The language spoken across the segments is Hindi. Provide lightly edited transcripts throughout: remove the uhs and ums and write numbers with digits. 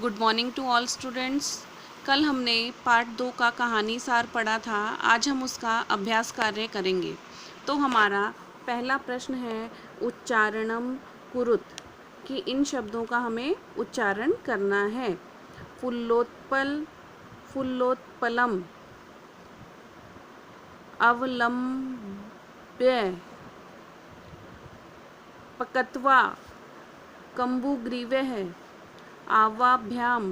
Good morning to all students. कल हमने पार्ट 2 का कहानी सार पढ़ा था। आज हम उसका अभ्यास कार्य करेंगे। तो हमारा पहला प्रश्न है उच्चारणम कुरुत, कि इन शब्दों का हमें उच्चारण करना है। फुल्लोत्पल, फुल्लोत्पलम, अवलंब्य, पकत्वा, कम्बुग्रीवः, आवाभ्याम,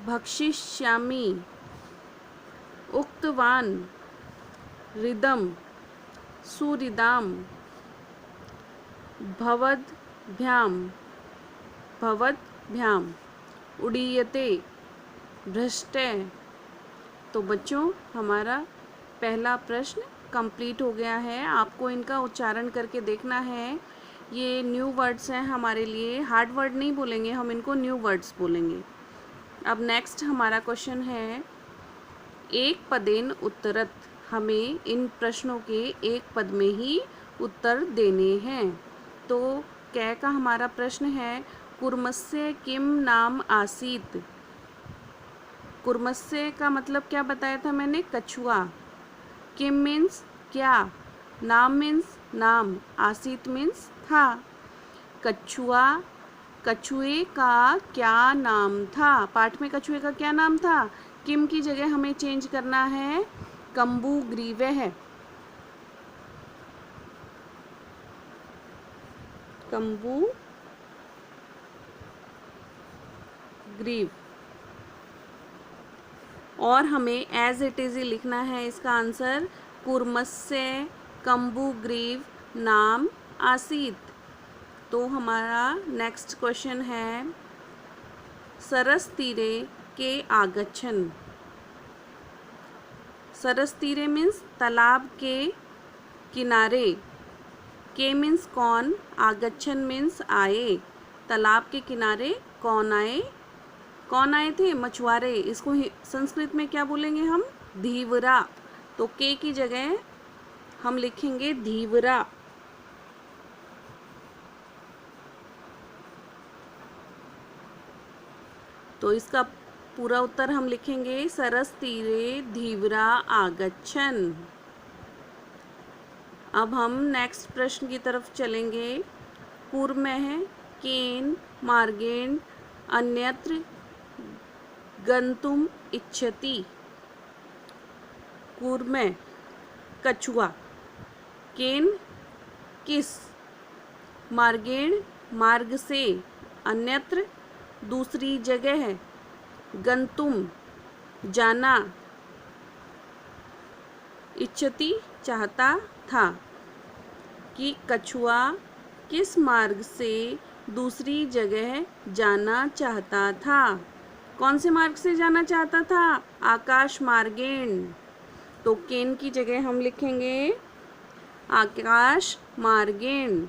भक्षिष्यामि, उक्तवान, रिदम, सुरिदाम, भवद्भ्याम, भवद्भ्याम, उडीयते, भ्रष्टे। तो बच्चों, हमारा पहला प्रश्न कंप्लीट हो गया है। आपको इनका उच्चारण करके देखना है। ये न्यू वर्ड्स हैं हमारे लिए, हार्ड वर्ड नहीं बोलेंगे हम, इनको न्यू वर्ड्स बोलेंगे। अब नेक्स्ट हमारा क्वेश्चन है एक पदेन उत्तरत। हमें इन प्रश्नों के एक पद में ही उत्तर देने हैं। तो कै का हमारा प्रश्न है कुर्मस्य किम नाम आसीत। कुर्मस्य का मतलब क्या बताया था मैंने? कछुआ। किम मीन्स क्या, नाम मीन्स नाम, आसीत मीन्स था। कछुआ, कछुए का क्या नाम था? पाठ में कछुए का क्या नाम था? किम की जगह हमें चेंज करना है कम्बुग्रीवः। कम्बुग्रीव। और हमें एज इट इज़ ही लिखना है इसका आंसर, कुर्मस्य कम्बुग्रीव नाम आसीत। तो हमारा नेक्स्ट क्वेश्चन है सरस तीरे के आगच्छन। सरस तीरे मीन्स तालाब के किनारे, के मीन्स कौन, आगच्छन मीन्स आए। तालाब के किनारे कौन आए? कौन आए थे? मछुआरे। इसको संस्कृत में क्या बोलेंगे हम? धीवरा। तो के की जगह हम लिखेंगे धीवरा। तो इसका पूरा उत्तर हम लिखेंगे सरस तीरे धीवरा आगच्छन। अब हम नेक्स्ट प्रश्न की तरफ चलेंगे। कूर्मः केन मार्गेण अन्यत्र गंतुम इच्छति। कूर्मः कछुआ, केन किस, मार्गेण मार्ग से, अन्यत्र दूसरी जगह, गंतुम जाना, इच्छति चाहता था। कि कछुआ किस मार्ग से दूसरी जगह जाना चाहता था? कौन से मार्ग से जाना चाहता था? आकाश मार्गेण। तो केन की जगह हम लिखेंगे आकाश मार्गेण।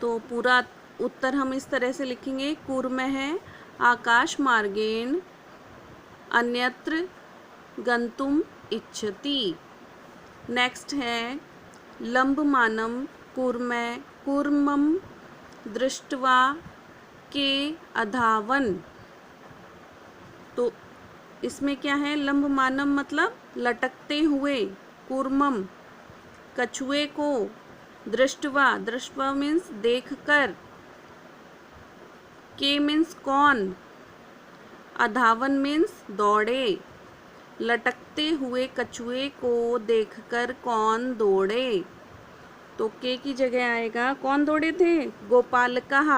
तो पूरा उत्तर हम इस तरह से लिखेंगे, कूर्मः आकाश मार्गेण अन्यत्र गंतुम इच्छति। नेक्स्ट है लंबमानं कूर्मः कूर्मं दृष्ट्वा के अधावन। तो इसमें क्या है? लंबमानं मतलब लटकते हुए, कूर्मम कछुए को, दृष्टवा, दृष्टवा मीन्स देखकर, के मीन्स कौन, अधावन मीन्स दौड़े। लटकते हुए कछुए को देखकर कौन दौड़े? तो के की जगह आएगा कौन दौड़े थे? गोपालकः।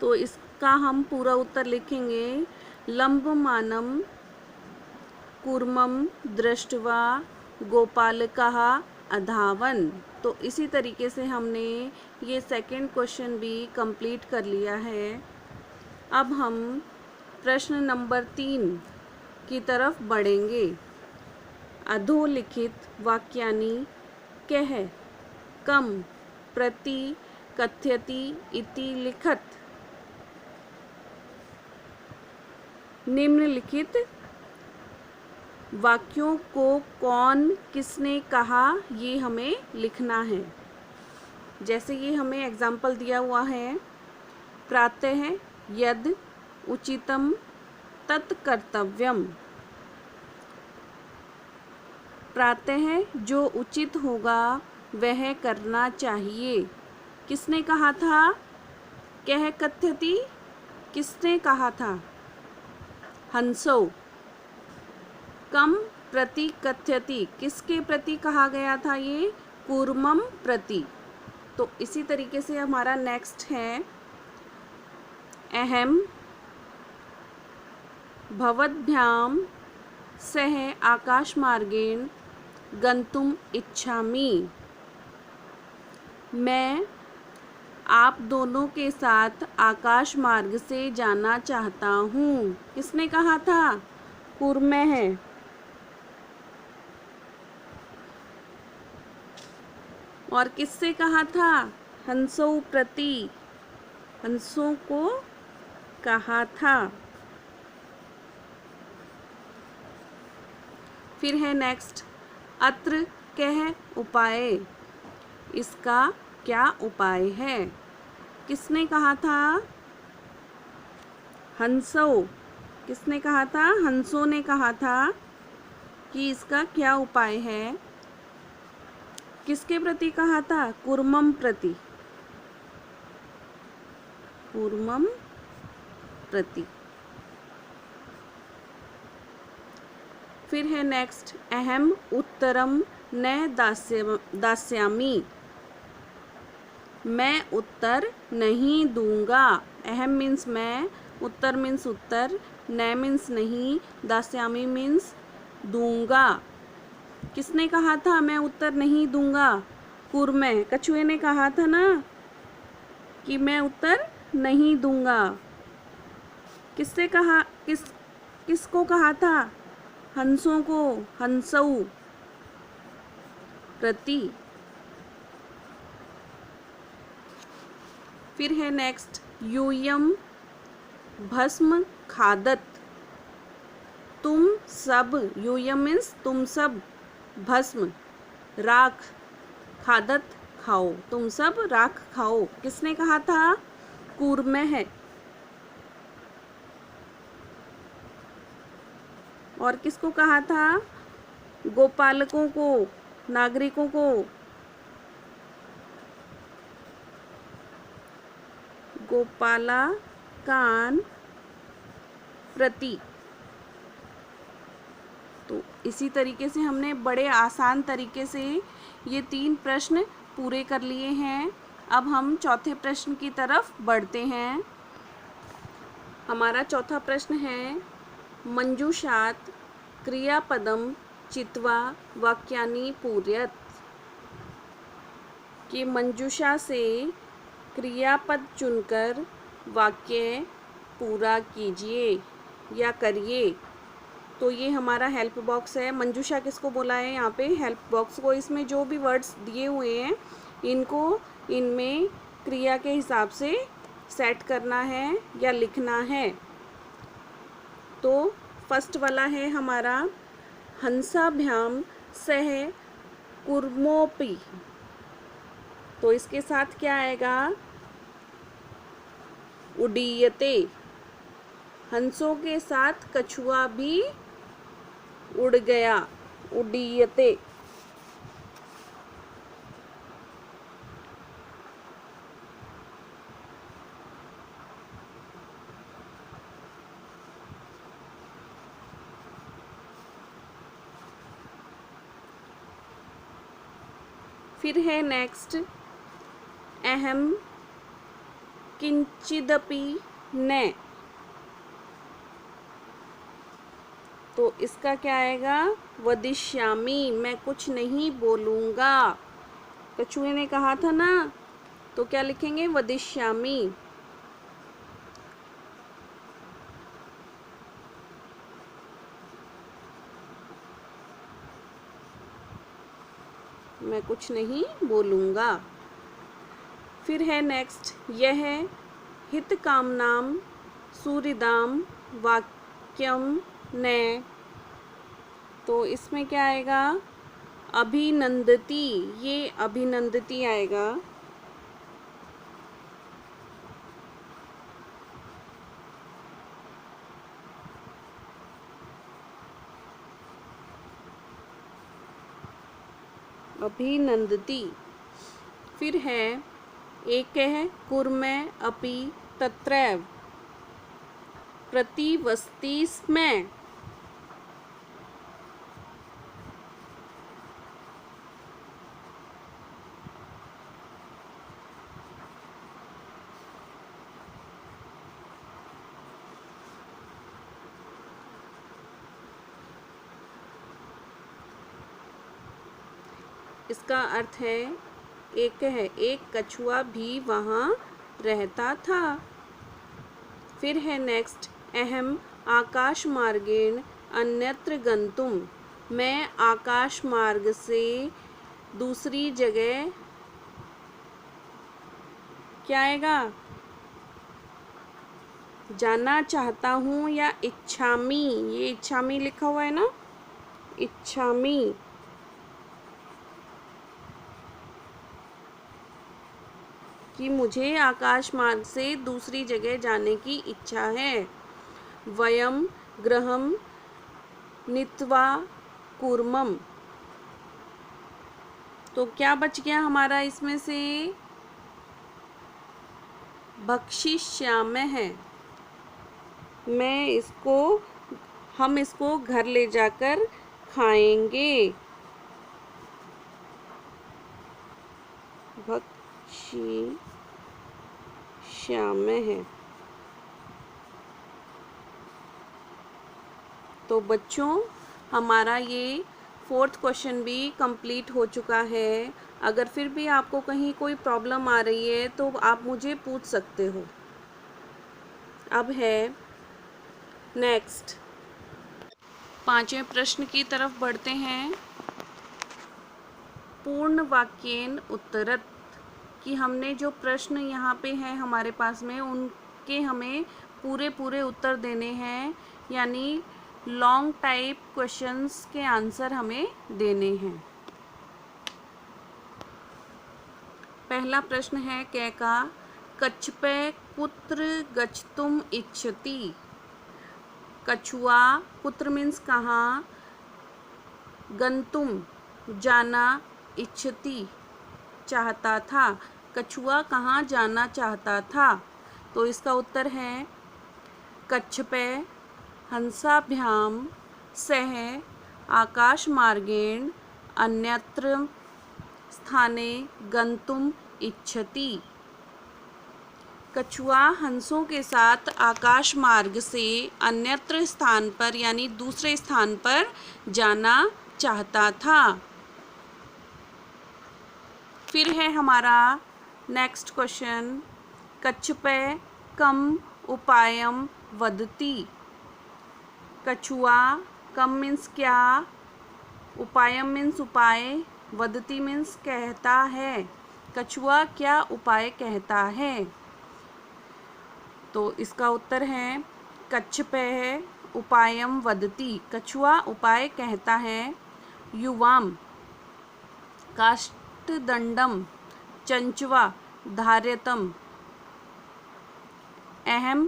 तो इसका हम पूरा उत्तर लिखेंगे लंबमानं कूर्मं दृष्ट्वा गोपालकः अधावन। तो इसी तरीके से हमने ये सेकंड क्वेश्चन भी कंप्लीट कर लिया है। अब हम प्रश्न नंबर 3 की तरफ बढ़ेंगे। अधोलिखित वाक्यानि कः, कम, प्रति कथयति इति लिखत। निम्नलिखित वाक्यों को कौन किसने कहा ये हमें लिखना है। जैसे ये हमें एग्जाम्पल दिया हुआ है, प्रातः यद उचितम तत् कर्तव्यम। प्रातः जो उचित होगा वह करना चाहिए। किसने कहा था? कह कथ्यति, किसने कहा था? हंसो। कम प्रति कथ्यति, किसके प्रति कहा गया था ये? कूर्मम प्रति। तो इसी तरीके से हमारा नेक्स्ट है अहम भवद्भ्याम सह आकाशमार्गेण गंतुम इच्छामि। मैं आप दोनों के साथ आकाश मार्ग से जाना चाहता हूँ। किसने कहा था? कूर्मः है। और किससे कहा था? हंसों प्रति, हंसों को कहा था। फिर है नेक्स्ट अत्र कह उपाय, इसका क्या उपाय है? किसने कहा था? हंसों। किसने कहा था? हंसों ने कहा था कि इसका क्या उपाय है। किसके प्रति कहा था? कूर्मम प्रति, कूर्मम प्रति। फिर है नेक्स्ट अहम उत्तरम न दास्यामि। मैं उत्तर नहीं दूंगा। अहम मीन्स मैं, उत्तर मीन्स उत्तर, न मीन्स नहीं, दास्यामि मीन्स दूंगा। किसने कहा था मैं उत्तर नहीं दूंगा? कूर्मः, कछुए ने कहा था ना कि मैं उत्तर नहीं दूंगा। किससे कहा? किसको कहा था? हंसों को, हंसौ प्रति। फिर है नेक्स्ट यूयम भस्म खादत। तुम सब, यूयम मीन्स तुम सब, भस्म राख, खादत खाओ, तुम सब राख खाओ। किसने कहा था? कूर्मः है। और किसको कहा था? गोपालकों को, नागरिकों को। गोपालकान प्रति। तो इसी तरीके से हमने बड़े आसान तरीके से ये 3 प्रश्न पूरे कर लिए हैं। अब हम चौथे प्रश्न की तरफ बढ़ते हैं। हमारा चौथा प्रश्न है मंजूषात क्रियापदम चित्वा वाक्यानि पूरयत। कि मंजूषा से क्रियापद चुनकर वाक्य पूरा कीजिए या करिए। तो ये हमारा हेल्प बॉक्स है। मंजूषा किसको बोला है यहाँ पे? हेल्प बॉक्स को। इसमें जो भी वर्ड्स दिए हुए हैं इनको इनमें क्रिया के हिसाब से सेट करना है या लिखना है। तो फर्स्ट वाला है हमारा हंसाभ्याम सह कूर्मोपि। तो इसके साथ क्या आएगा? उडीयते। हंसों के साथ कछुआ भी उड़ गया, उडीयते। फिर है नेक्स्ट अहम किंचिदपि न। तो इसका क्या आएगा? वदिष्यामि, मैं कुछ नहीं बोलूँगा। कछुए ने कहा था ना, तो क्या लिखेंगे? वदिष्यामि। मैं कुछ नहीं बोलूँगा। फिर है नेक्स्ट, यह हितकामनाम सूरिदाम वाक्यम ने। तो इसमें क्या आएगा, अभिनंदती, ये अभिनंदती आएगा। अभिनंदती। फिर है एक है कुर्मे अपि तत्रैव प्रतिवस्ति स्म। इसका अर्थ है एक कछुआ भी वहाँ रहता था। फिर है नेक्स्ट, अहम आकाश मार्गेण अन्यत्र गंतुम, मैं आकाश मार्ग से दूसरी जगह, क्या आएगा, जाना चाहता हूँ या इच्छामी, ये इच्छामी लिखा हुआ है ना, इच्छामी। कि मुझे आकाश मार्ग से दूसरी जगह जाने की इच्छा है। वयम गृहम नीत्वा कूर्मम। तो क्या बच गया हमारा इसमें से, भक्षिष्यामः है। हम इसको घर ले जाकर खाएंगे। भक्षिष्यामः। तो बच्चों, हमारा ये 4th क्वेश्चन भी कंप्लीट हो चुका है। अगर फिर भी आपको कहीं कोई प्रॉब्लम आ रही है तो आप मुझे पूछ सकते हो। अब है नेक्स्ट 5वें प्रश्न की तरफ बढ़ते हैं। पूर्ण वाक्येन उत्तरत, कि हमने जो प्रश्न यहाँ पे हैं हमारे पास में, उनके हमें पूरे पूरे उत्तर देने हैं, यानी लॉन्ग टाइप क्वेश्चंस के आंसर हमें देने हैं। पहला प्रश्न है कै का, कच्छपे कुत्र गच्छतुम इच्छति। कछुआ, कुत्र मीन्स कहाँ, गंतुम जाना, इच्छति चाहता था, कछुआ कहाँ जाना चाहता था। तो इसका उत्तर है कच्छपे हंसाभ्याम सह आकाश मार्गेण अन्यत्र स्थाने गंतुम इच्छति। कछुआ हंसों के साथ आकाश मार्ग से अन्यत्र स्थान पर, यानी दूसरे स्थान पर जाना चाहता था। फिर है हमारा नेक्स्ट क्वेश्चन, कच्छपे कम उपायम वदति। कछुआ, कम मीन्स क्या, उपायम मीन्स उपाय, वदति मीन्स कहता है। कछुआ क्या उपाय कहता है। तो इसका उत्तर है कच्छपे उपायम वदति, कछुआ उपाय कहता है। युवाम काष्ठदंडम चंचवा धार्यतम। अहम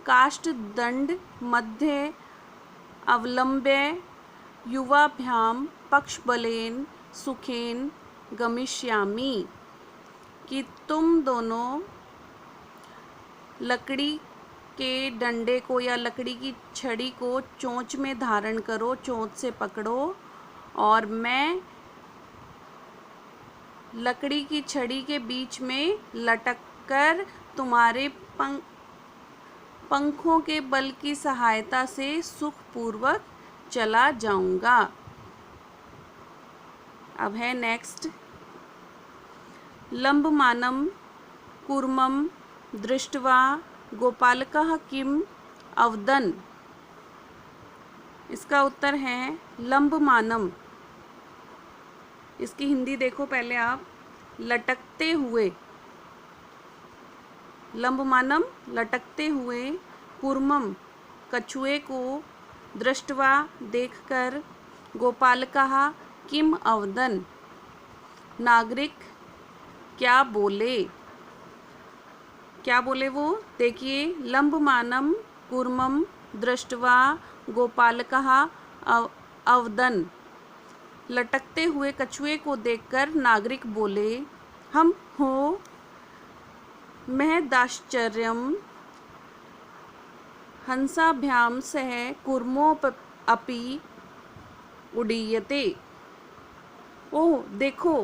काष्ठदंड मध्ये अवलंब्य युवाभ्याम पक्षबलेन सुखेन गमिष्यामि। कि तुम दोनों लकड़ी के डंडे को या लकड़ी की छड़ी को चोंच में धारण करो, चोंच से पकड़ो, और मैं लकड़ी की छड़ी के बीच में लटक कर तुम्हारे पंखों के बल की सहायता से सुखपूर्वक चला जाऊंगा। अब है नेक्स्ट, लंबमानं कूर्मं दृष्ट्वा गोपालकः किम अवदन्। इसका उत्तर है लंबमानं। इसकी हिंदी देखो पहले आप, लटकते हुए। लंबमानम लटकते हुए, कूर्मम कछुए को, दृष्ट्वा देखकर, गोपालकः किम अवदन् नागरिक क्या बोले। क्या बोले वो, देखिए, लंबमानम कूर्मम दृष्ट्वा गोपालकः अवदन्, लटकते हुए कछुए को देखकर नागरिक बोले, हम हो महदाश्चर्यम हंसाभ्याम सह कूर्मोऽपि उडीयते। ओह देखो,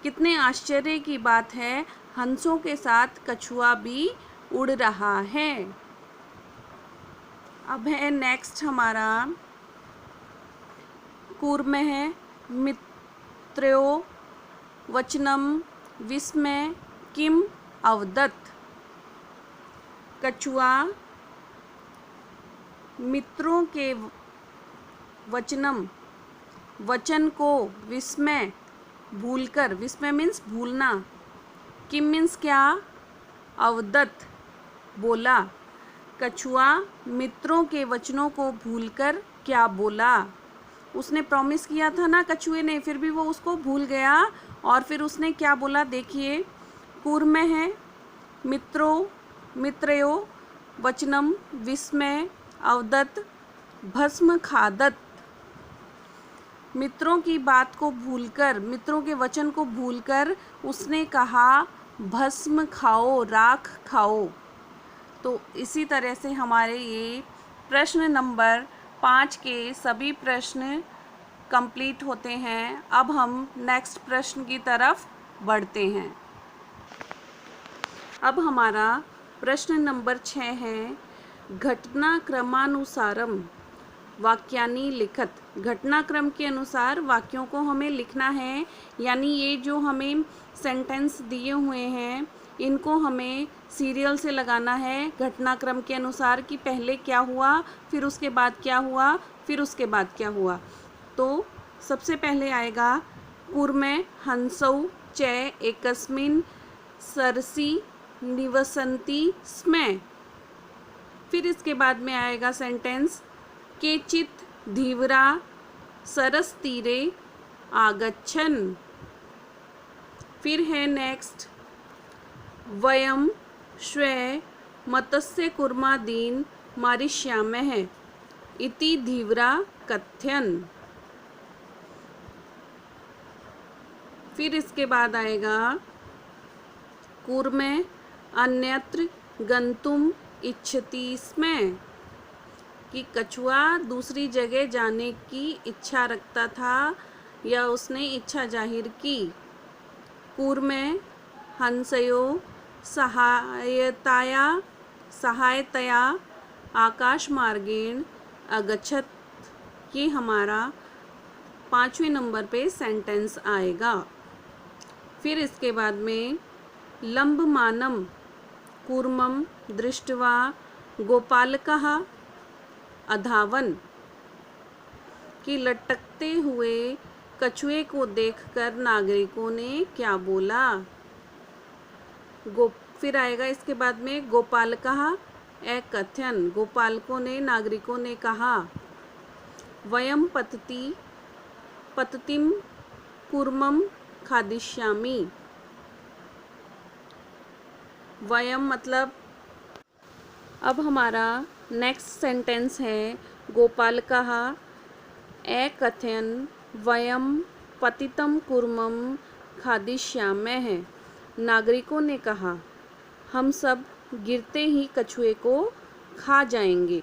कितने आश्चर्य की बात है, हंसों के साथ कछुआ भी उड़ रहा है। अब है नेक्स्ट हमारा कूर्म है, मित्रो वचनम विस्मय किम अवदत्। कछुआ मित्रों के वचन को विस्मय भूलकर, विस्मय मीन्स भूलना, किम मीन्स क्या, अवदत् बोला। कछुआ मित्रों के वचनों को भूलकर क्या बोला। उसने प्रॉमिस किया था ना कछुए ने, फिर भी वो उसको भूल गया और फिर उसने क्या बोला, देखिए, कूर्म है, मित्रयो वचनम विस्मय अवदत् भस्म खादत्। मित्रों की बात को भूलकर, मित्रों के वचन को भूलकर उसने कहा भस्म खाओ, राख खाओ। तो इसी तरह से हमारे ये प्रश्न नंबर 5 के सभी प्रश्न कंप्लीट होते हैं। अब हम नेक्स्ट प्रश्न की तरफ बढ़ते हैं। अब हमारा प्रश्न नंबर 6 है, घटनाक्रमानुसारम वाक्यानि लिखत। घटनाक्रम के अनुसार वाक्यों को हमें लिखना है, यानी ये जो हमें सेंटेंस दिए हुए हैं इनको हमें सीरियल से लगाना है, घटनाक्रम के अनुसार कि पहले क्या हुआ, फिर उसके बाद क्या हुआ, फिर उसके बाद क्या हुआ। तो सबसे पहले आएगा कूर्मे हंसौ च एकस्मिन् सरसि निवसन्ति स्म। फिर इसके बाद में आएगा सेंटेंस केचित् धीवरा सरस तीरे आगच्छन्। फिर है नेक्स्ट, वयं श्वे मत्स्य कूर्मादीन् मारिष्यामः इति धीवरा कथयन्। फिर इसके बाद आएगा कूर्मे अन्यत्र गन्तुम् इच्छति स्म, कि कछुआ दूसरी जगह जाने की इच्छा रखता था या उसने इच्छा जाहिर की। कूर्मे हंसयो सहायतया आकाशमार्गेण अगच्छत्। ये हमारा 5वें नंबर पे सेंटेंस आएगा। फिर इसके बाद में लंबमानम कूर्मम दृष्ट्वा गोपालकः अधावन, कि लटकते हुए कछुए को देखकर नागरिकों ने क्या बोला। फिर आएगा इसके बाद में गोपालकः अकथयन्, गोपालकों ने, नागरिकों ने कहा। वयं पततिं कूर्मं खादिष्यामि। वयम मतलब, अब हमारा नेक्स्ट सेंटेंस है गोपालकः अकथयन् वयं पतितं कूर्मं खादिष्यामः। नागरिकों ने कहा, हम सब गिरते ही कछुए को खा जाएंगे।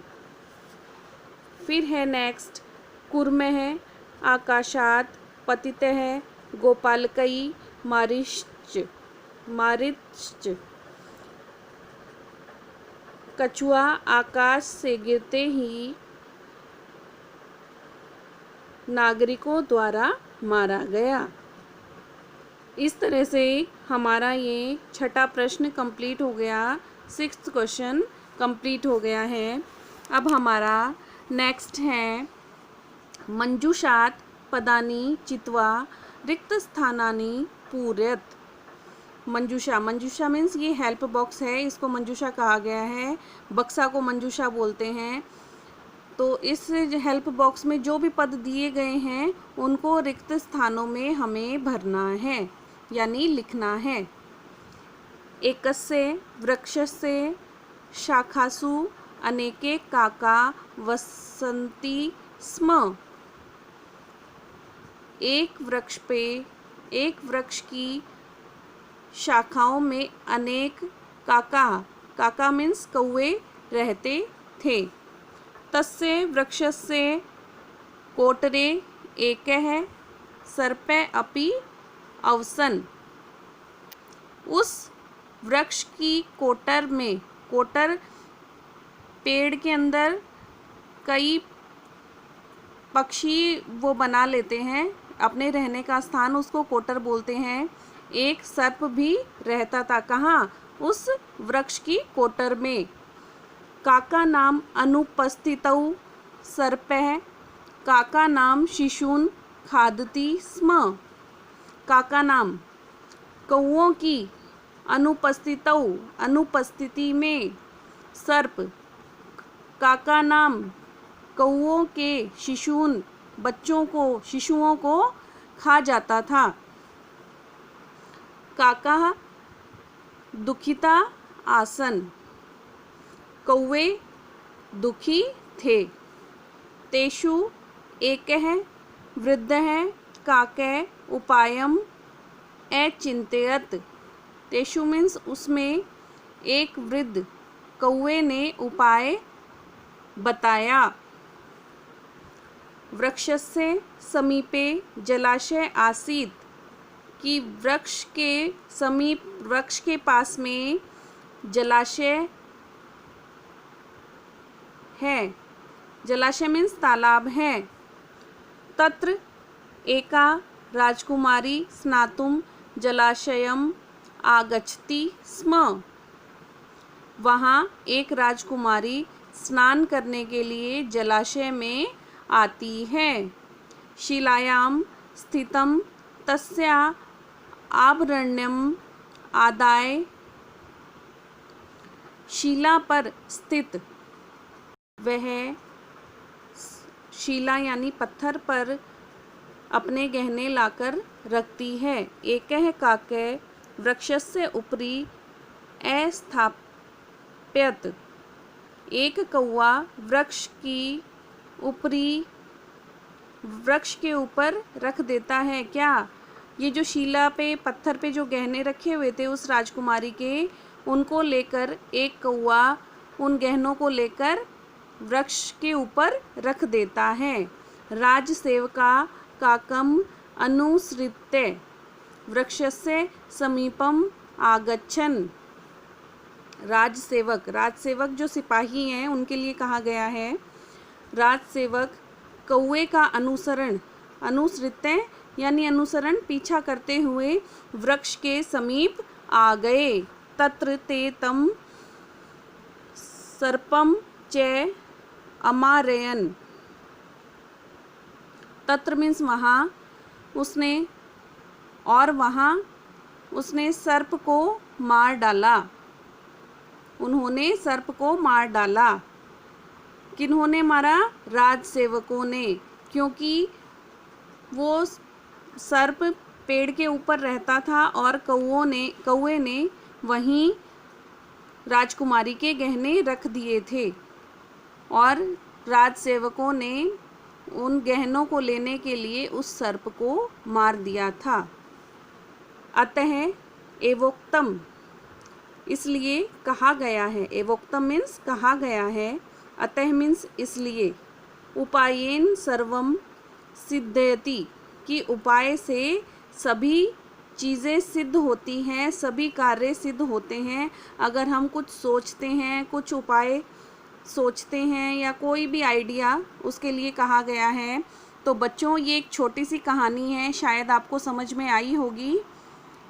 फिर है नेक्स्ट, कूर्मः आकाशात् पतितः गोपालकै मारिश्च। कछुआ आकाश से गिरते ही नागरिकों द्वारा मारा गया। इस तरह से हमारा ये छठा प्रश्न कंप्लीट हो गया, 6th क्वेश्चन कंप्लीट हो गया है। अब हमारा नेक्स्ट है मंजूषात् पदानि चित्वा रिक्तस्थानानि पूरयत्। मंजूषा, मंजूषा मीन्स ये हेल्प बॉक्स है, इसको मंजूषा कहा गया है। बक्सा को मंजूषा बोलते हैं। तो इस हेल्प बॉक्स में जो भी पद दिए गए हैं उनको रिक्त स्थानों में हमें भरना है, यानी लिखना है। एकस्य वृक्षस्य शाखासु अनेके काका वसन्ति स्म। एक वृक्ष की शाखाओं में अनेक काका, काका मीन्स कौवे रहते थे। तस्य वृक्षस्य कोटरे एकः सर्पः अपि अवसन्। उस वृक्ष की कोटर में, कोटर पेड़ के अंदर कई पक्षी वो बना लेते हैं अपने रहने का स्थान, उसको कोटर बोलते हैं। एक सर्प भी रहता था, कहाँ? उस वृक्ष की कोटर में। काका नाम अनुपस्थितौ सर्पः काका नाम शिशून् खादति स्म। काका नाम कौओं की अनुपस्थितौ, अनुपस्थिति में सर्प काका नाम कौओं के शिशून बच्चों को, शिशुओं को खा जाता था। काका दुखिता आसन, कौवे दुखी थे। तेषु एकः वृद्धः काकः उपायम् अचिन्तयत्। तेषु मीन्स उसमें एक वृद्ध कौवे ने उपाय बताया। वृक्षस्य समीपे जलाशय आसीत्, कि वृक्ष के समीप, वृक्ष के पास में जलाशय है। जलाशय मीन्स तालाब है। तत्र एका राजकुमारी स्नातुं जलाशयम् आगच्छति स्म। वहाँ एक राजकुमारी स्नान करने के लिए जलाशय में आती है। शिलायां स्थितं तस्या आभरणम् आदाय। शिला पर स्थित वह, शिला यानी पत्थर पर अपने गहने लाकर रखती है। एकः काकः वृक्षस्य उपरि अस्थाप्यत। एक कौवा वृक्ष की ऊपरी, वृक्ष के ऊपर रख देता है। क्या? ये जो शिला पे, पत्थर पे जो गहने रखे हुए थे उस राजकुमारी के, उनको लेकर एक कौवा उन गहनों को लेकर वृक्ष के ऊपर रख देता है। राजसेवका काकम अनुसृत्य वृक्षस्य समीपम आगच्छन्। राजसेवक, राजसेवक जो सिपाही हैं उनके लिए कहा गया है। राजसेवक कौवे का अनुसरण, अनुसृत्य यानी अनुसरण, पीछा करते हुए वृक्ष के समीप आ गए। तत्र ते तं सर्पं च अमारयन्। तत्र मीन्स वहाँ, उसने, और वहाँ उसने सर्प को मार डाला। उन्होंने सर्प को मार डाला। किन्होंने मारा? राजसेवकों ने, क्योंकि वो सर्प पेड़ के ऊपर रहता था और कौवे ने वहीं राजकुमारी के गहने रख दिए थे और राजसेवकों ने उन गहनों को लेने के लिए उस सर्प को मार दिया था। अतः एवोक्तम, इसलिए कहा गया है। एवोक्तम मीन्स कहा गया है। अतः मीन्स इसलिए। उपायेन सर्वम सिद्धयति, कि उपाय से सभी चीज़ें सिद्ध होती हैं, सभी कार्य सिद्ध होते हैं। अगर हम कुछ सोचते हैं, कुछ उपाय सोचते हैं या कोई भी आइडिया, उसके लिए कहा गया है। तो बच्चों, ये एक छोटी सी कहानी है, शायद आपको समझ में आई होगी।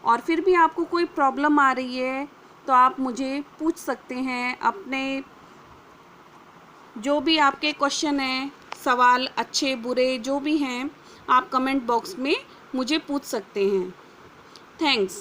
और फिर भी आपको कोई प्रॉब्लम आ रही है तो आप मुझे पूछ सकते हैं। अपने जो भी आपके क्वेश्चन हैं, सवाल अच्छे बुरे जो भी हैं, आप कमेंट बॉक्स में मुझे पूछ सकते हैं। थैंक्स।